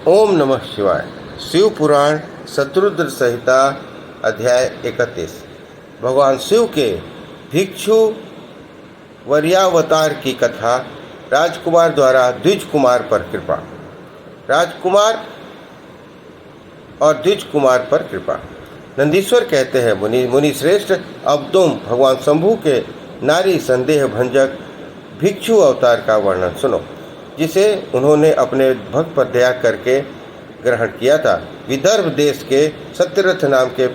ओम नमः शिवाय। शिव पुराण शत्रुद्र संहिता अध्याय 31। भगवान शिव के भिक्षु वर्यावतार की कथा। राजकुमार द्वारा द्विज कुमार पर कृपा। राजकुमार और द्विज कुमार पर कृपा। नंदीश्वर कहते हैं, मुनि श्रेष्ठ, अब तुम भगवान शंभु के नारी संदेह भंजक भिक्षु अवतार का वर्णन सुनो, जिसे उन्होंने अपने भक्त पर दया करके ग्रहण किया था। विदर्भ देश के सत्यरथ नाम के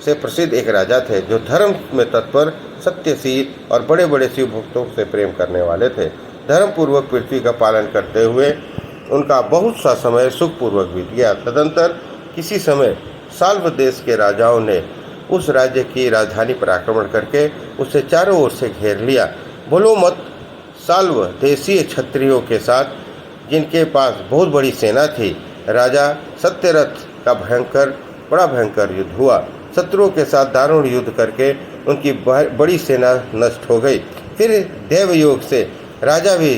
से प्रसिद्ध एक राजा थे, जो धर्म में तत्पर, सत्यशील और बड़े बड़े शिव भक्तों से प्रेम करने वाले थे। धर्म पूर्वक पृथ्वी का पालन करते हुए उनका बहुत सा समय सुखपूर्वक बीत गया। तदंतर किसी समय साल्व देश के राजाओं ने उस राज्य की राजधानी पर आक्रमण करके उसे चारों ओर से घेर लिया। बोलो मत साल्व देशीय क्षत्रियों के साथ, जिनके पास बहुत बड़ी सेना थी, राजा सत्यरथ का बड़ा भयंकर युद्ध हुआ। शत्रुओं के साथ दारुण युद्ध करके उनकी बड़ी सेना नष्ट हो गई। फिर देवयोग से राजा भी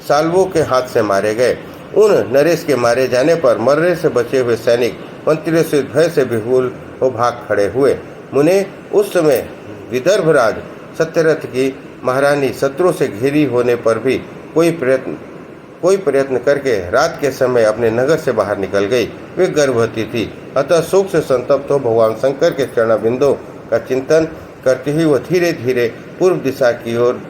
साल्वों के हाथ से मारे गए। उन नरेश के मारे जाने पर मरने से बचे हुए सैनिक मंत्रियों से भय से विह्वल हो भाग खड़े हुए। मुने, उस समय विदर्भराज सत्यरथ की महारानी शत्रुओं से घिरी होने पर भी कोई प्रयत्न करके रात के समय अपने नगर से बाहर निकल गई। वे गर्भवती थी, अतः शोक से संतप्त हो भगवान शंकर के चरणाबिंदों का चिंतन करती हुई वह धीरे धीरे पूर्व दिशा की ओर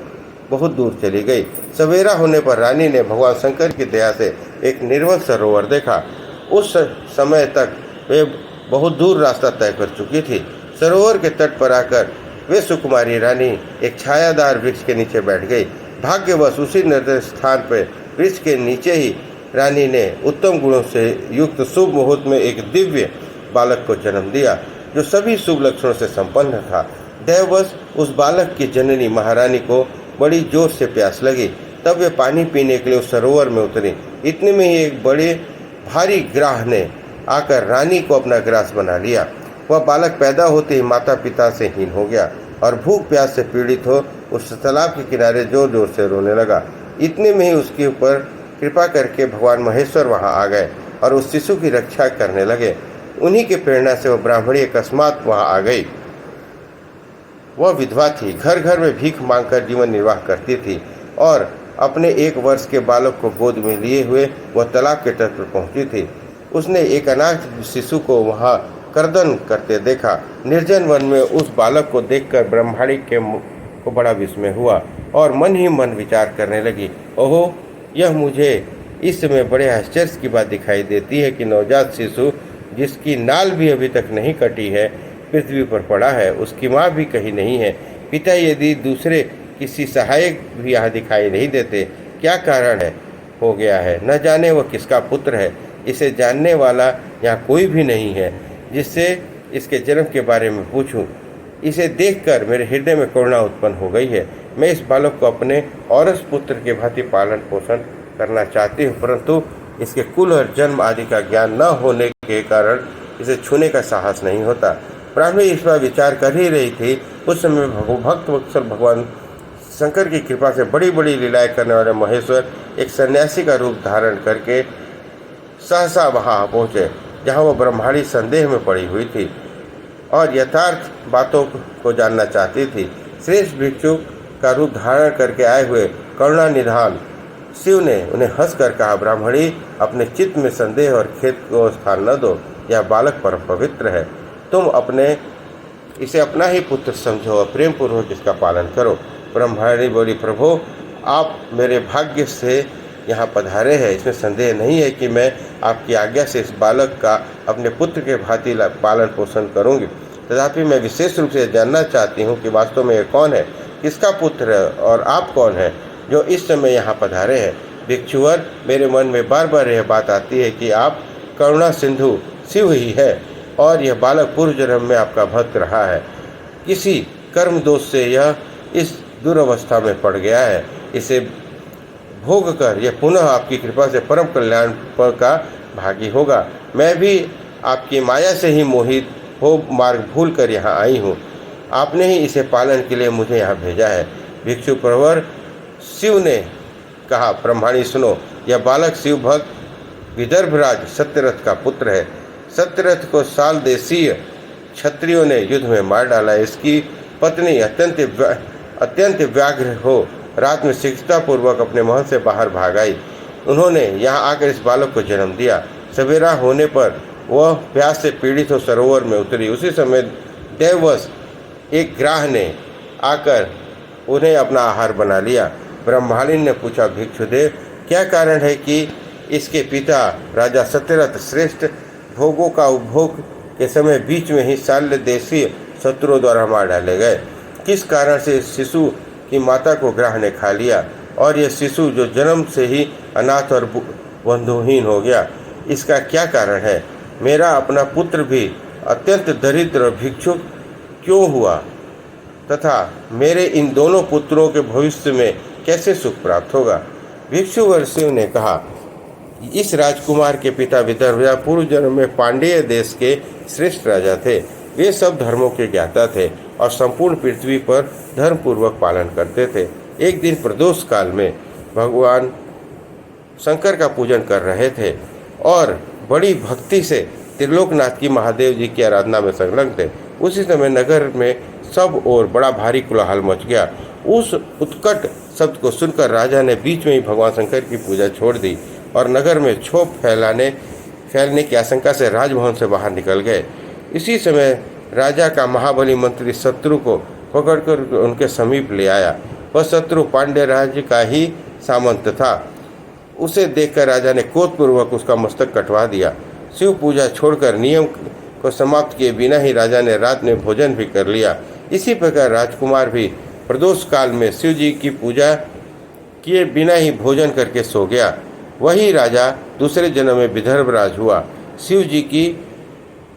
बहुत दूर चली गई। सवेरा होने पर रानी ने भगवान शंकर की दया से एक निर्मल सरोवर देखा। उस समय तक वे बहुत दूर रास्ता तय कर चुकी थी। सरोवर के तट पर आकर वे सुकुमारी रानी एक छायादार वृक्ष के नीचे बैठ गई। भाग्यवश उसी निर्दिष्ट स्थान पर वृक्ष के नीचे ही रानी ने उत्तम गुणों से युक्त शुभ मुहूर्त में एक दिव्य बालक को जन्म दिया, जो सभी शुभ लक्षणों से संपन्न था। दैववश उस बालक की जननी महारानी को बड़ी जोर से प्यास लगी। तब वे पानी पीने के लिए उस सरोवर में उतरी। इतने में ही एक बड़े भारी ग्राह ने आकर रानी को अपना ग्रास बना लिया। वह बालक पैदा होते ही माता पिता से हीन हो गया और भूख प्यास से पीड़ित हो उस तालाब के किनारे जोर जोर से रोने लगा। इतने में ही उसके ऊपर कृपा करके भगवान महेश्वर वहां आ गए और उस शिशु की रक्षा करने लगे। उन्हीं के प्रेरणा से वह ब्राह्मणी अकस्मात वहां आ गई। वह विधवा थी, घर घर में भीख मांगकर जीवन निर्वाह करती थी और अपने 1 वर्ष के बालक को गोद में लिए हुए वह तालाब के तट पर पहुंची थी। उसने एक अनाथ शिशु को वहां कर्दन करते देखा। निर्जन वन में उस बालक को देखकर ब्रह्माणी को बड़ा विस्मय हुआ और मन ही मन विचार करने लगी, ओहो, यह मुझे इस समय बड़े आश्चर्य की बात दिखाई देती है कि नवजात शिशु, जिसकी नाल भी अभी तक नहीं कटी है, पृथ्वी पर पड़ा है। उसकी माँ भी कहीं नहीं है। पिता यदि दूसरे किसी सहायक भी यहाँ दिखाई नहीं देते। क्या कारण हो गया है? न जाने वह किसका पुत्र है। इसे जानने वाला यहाँ कोई भी नहीं है जिससे इसके जन्म के बारे में पूछूं। इसे देखकर मेरे हृदय में करुणा उत्पन्न हो गई है। मैं इस बालक को अपने औरस पुत्र के भांति पालन पोषण करना चाहती हूँ, परंतु इसके कुल और जन्म आदि का ज्ञान न होने के कारण इसे छूने का साहस नहीं होता। ब्राह्मणी इस पर विचार कर ही रही थी। उस समय भक्त वत्सल भगवान शंकर की कृपा से बड़ी बड़ी लीलाएं करने वाले महेश्वर एक सन्यासी का रूप धारण करके सहसा वहां पहुंचे, जहां वह ब्रह्माणी संदेह में पड़ी हुई थी और यथार्थ बातों को जानना चाहती थी। श्रेष्ठ भिक्षु का रूप धारण करके आए हुए करुणा निधान शिव ने उन्हें हंसकर कहा, ब्राह्मणी, अपने चित्त में संदेह और खेद को स्थान न दो। यह बालक परम पवित्र है। तुम इसे अपना ही पुत्र समझो और प्रेम पूर्वक इसका पालन करो। ब्रह्माणी बोली, प्रभु, आप मेरे भाग्य से यहाँ पधारे हैं, इसमें संदेह नहीं है कि मैं आपकी आज्ञा से इस बालक का अपने पुत्र के भांति पालन पोषण करूँगी। तथापि मैं विशेष रूप से जानना चाहती हूँ कि वास्तव में यह कौन है, किसका पुत्र है और आप कौन हैं जो इस समय यहाँ पधारे हैं। भिक्षुवर, मेरे मन में बार बार यह बात आती है कि आप करुणा सिंधु शिव ही है और यह बालक पूर्व जन्म में आपका भक्त रहा है। किसी कर्म दोष से यह इस दुर्अवस्था में पड़ गया है। इसे भोग कर यह पुनः आपकी कृपा से परम कल्याण का भागी होगा। मैं भी आपकी माया से ही मोहित हो मार्ग भूल कर यहाँ आई हूँ। आपने ही इसे पालन के लिए मुझे यहाँ भेजा है। भिक्षु प्रवर शिव ने कहा, ब्रह्माणी सुनो, यह बालक शिव भक्त विदर्भराज सत्यरथ का पुत्र है। सत्यरथ को साल देशीय क्षत्रियों ने युद्ध में मार डाला। इसकी पत्नी अत्यंत व्याग्र हो रात में शीघ्रतापूर्वक अपने महल से बाहर भाग आई। उन्होंने यहाँ आकर इस बालक को जन्म दिया। सवेरा होने पर वह प्यास से पीड़ित हो सरोवर में उतरी। उसी समय देववश एक ग्राह ने आकर उन्हें अपना आहार बना लिया। ब्रह्मालिन ने पूछा, भिक्षुदेव, क्या कारण है कि इसके पिता राजा सत्यरथ श्रेष्ठ भोगों का उपभोग के समय बीच में ही शाल्य देशीय शत्रुओं द्वारा मार डाले गए? किस कारण से इस शिशु की माता को ग्राह ने खा लिया और यह शिशु जो जन्म से ही अनाथ और बंधुहीन हो गया, इसका क्या कारण है? मेरा अपना पुत्र भी अत्यंत दरिद्र और भिक्षुक क्यों हुआ तथा मेरे इन दोनों पुत्रों के भविष्य में कैसे सुख प्राप्त होगा? भिक्षुवर शिव ने कहा, इस राजकुमार के पिता विदर्भ पूर्व जन्म में पांडेय देश के श्रेष्ठ राजा थे। वे सब धर्मों के ज्ञाता थे और संपूर्ण पृथ्वी पर धर्मपूर्वक पालन करते थे। एक दिन प्रदोष काल में भगवान शंकर का पूजन कर रहे थे और बड़ी भक्ति से त्रिलोकनाथ की महादेव जी की आराधना में संलग्न थे। उसी समय नगर में सब ओर बड़ा भारी कोलाहल मच गया। उस उत्कट शब्द को सुनकर राजा ने बीच में ही भगवान शंकर की पूजा छोड़ दी और नगर में क्षोभ फैलने की आशंका से राजभवन से बाहर निकल गए। इसी समय राजा का महाबली मंत्री शत्रु को पकड़कर उनके समीप ले आया। वह शत्रु पांड्य राज्य का ही सामंत था। उसे देखकर राजा ने क्रोधपूर्वक उसका मस्तक कटवा दिया। शिव पूजा छोड़कर नियम को समाप्त किए बिना ही राजा ने रात में भोजन भी कर लिया। इसी प्रकार राजकुमार भी प्रदोष काल में शिव जी की पूजा किए बिना ही भोजन करके सो गया। वही राजा दूसरे जन्म में विदर्भराज हुआ। शिव जी की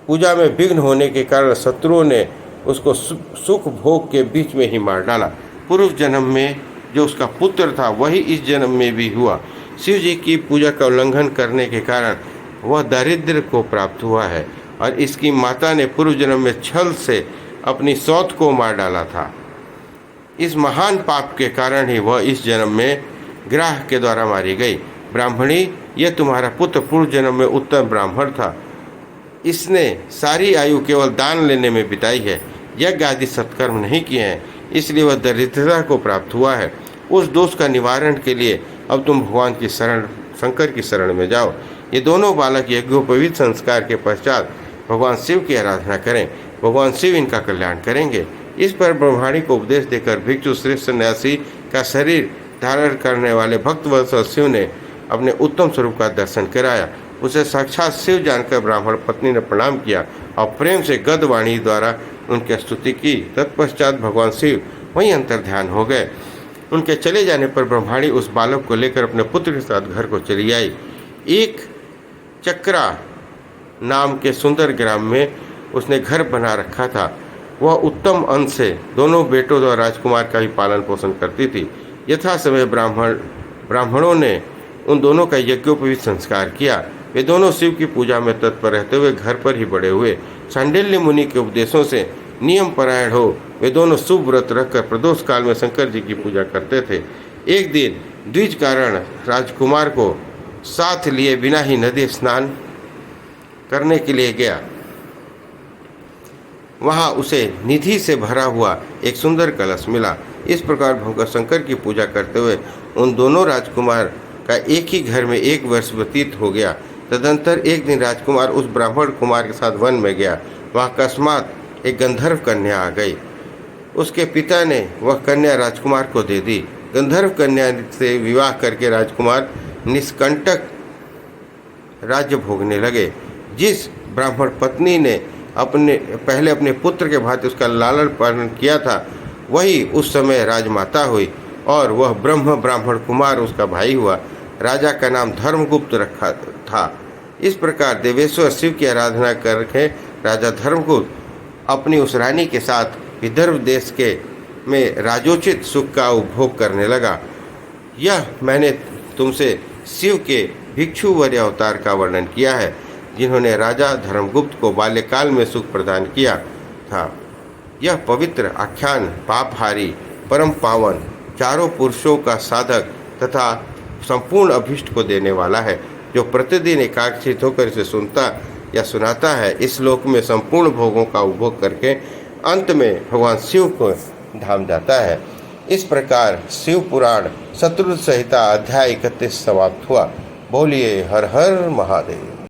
पूजा में विघ्न होने के कारण शत्रुओं ने उसको सुख भोग के बीच में ही मार डाला। पूर्व जन्म में जो उसका पुत्र था वही इस जन्म में भी हुआ। शिव जी की पूजा का उल्लंघन करने के कारण वह दारिद्र्य को प्राप्त हुआ है और इसकी माता ने पूर्व जन्म में छल से अपनी सौत को मार डाला था। इस महान पाप के कारण ही वह इस जन्म में ग्राह के द्वारा मारी गई। ब्राह्मणी, यह तुम्हारा पुत्र पूर्व जन्म में उत्तम ब्राह्मण था। इसने सारी आयु केवल दान लेने में बिताई है, यज्ञ आदि सत्कर्म नहीं किए हैं, इसलिए वह दरिद्रता को प्राप्त हुआ है। उस दोष का निवारण के लिए अब तुम भगवान की शरण, शंकर की शरण में जाओ। ये दोनों बालक यज्ञोपवीत संस्कार के पश्चात भगवान शिव की आराधना करें। भगवान शिव इनका कल्याण करेंगे। इस पर ब्रह्माणी को उपदेश देकर भिक्षु श्रेष्ठ सन्यासी का शरीर धारण करने वाले भक्तवत्सल शिव ने अपने उत्तम स्वरूप का दर्शन कराया। उसे साक्षात शिव जानकर ब्राह्मण पत्नी ने प्रणाम किया और प्रेम से गद वाणी द्वारा उनकी स्तुति की। तत्पश्चात भगवान शिव वहीं अंतर्ध्यान हो गए। उनके चले जाने पर ब्रह्माणी उस बालक को लेकर अपने पुत्र के साथ घर को चली आई। एक चक्रा नाम के सुंदर ग्राम में उसने घर बना रखा था। वह उत्तम अन्न से दोनों बेटों द्वारा राजकुमार का ही पालन पोषण करती थी। यथा समय ब्राह्मणों ने उन दोनों का यज्ञोपवीत संस्कार किया। वे दोनों शिव की पूजा में तत्पर रहते हुए घर पर ही बड़े हुए। सांडिल्य मुनि के उपदेशों से नियम परायण हो वे दोनों शुभ व्रत रखकर प्रदोष काल में शंकर जी की पूजा करते थे। एक दिन द्विज कारण राजकुमार को साथ लिए बिना ही नदी स्नान करने के लिए गया। वहां उसे निधि से भरा हुआ एक सुंदर कलश मिला। इस प्रकार भगवान शंकर की पूजा करते हुए उन दोनों राजकुमार का एक ही घर में 1 वर्ष व्यतीत हो गया। तदंतर एक दिन राजकुमार उस ब्राह्मण कुमार के साथ वन में गया। वहाँ अकस्मात एक गंधर्व कन्या आ गई। उसके पिता ने वह कन्या राजकुमार को दे दी। गंधर्व कन्या से विवाह करके राजकुमार निष्कंटक राज्य भोगने लगे। जिस ब्राह्मण पत्नी ने पहले अपने पुत्र के भांति उसका लालन पालन किया था वही उस समय राजमाता हुई और वह ब्राह्मण कुमार उसका भाई हुआ। राजा का नाम धर्मगुप्त रखा था। इस प्रकार देवेश्वर शिव की आराधना करके राजा धर्मगुप्त अपनी उस रानी के साथ विदर्भ देश में राजोचित सुख का उपभोग करने लगा। यह मैंने तुमसे शिव के भिक्षुवर्य अवतार का वर्णन किया है, जिन्होंने राजा धर्मगुप्त को बाल्यकाल में सुख प्रदान किया था। यह पवित्र आख्यान पापहारी, परम पावन, चारों पुरुषों का साधक तथा संपूर्ण अभीष्ट को देने वाला है। जो प्रतिदिन एकाग्रचित होकर इसे सुनता या सुनाता है, इस लोक में संपूर्ण भोगों का उपभोग करके अंत में भगवान शिव को धाम जाता है। इस प्रकार शिव पुराण शत्रुघ्न संहिता अध्याय 31 समाप्त हुआ। बोलिए हर हर महादेव।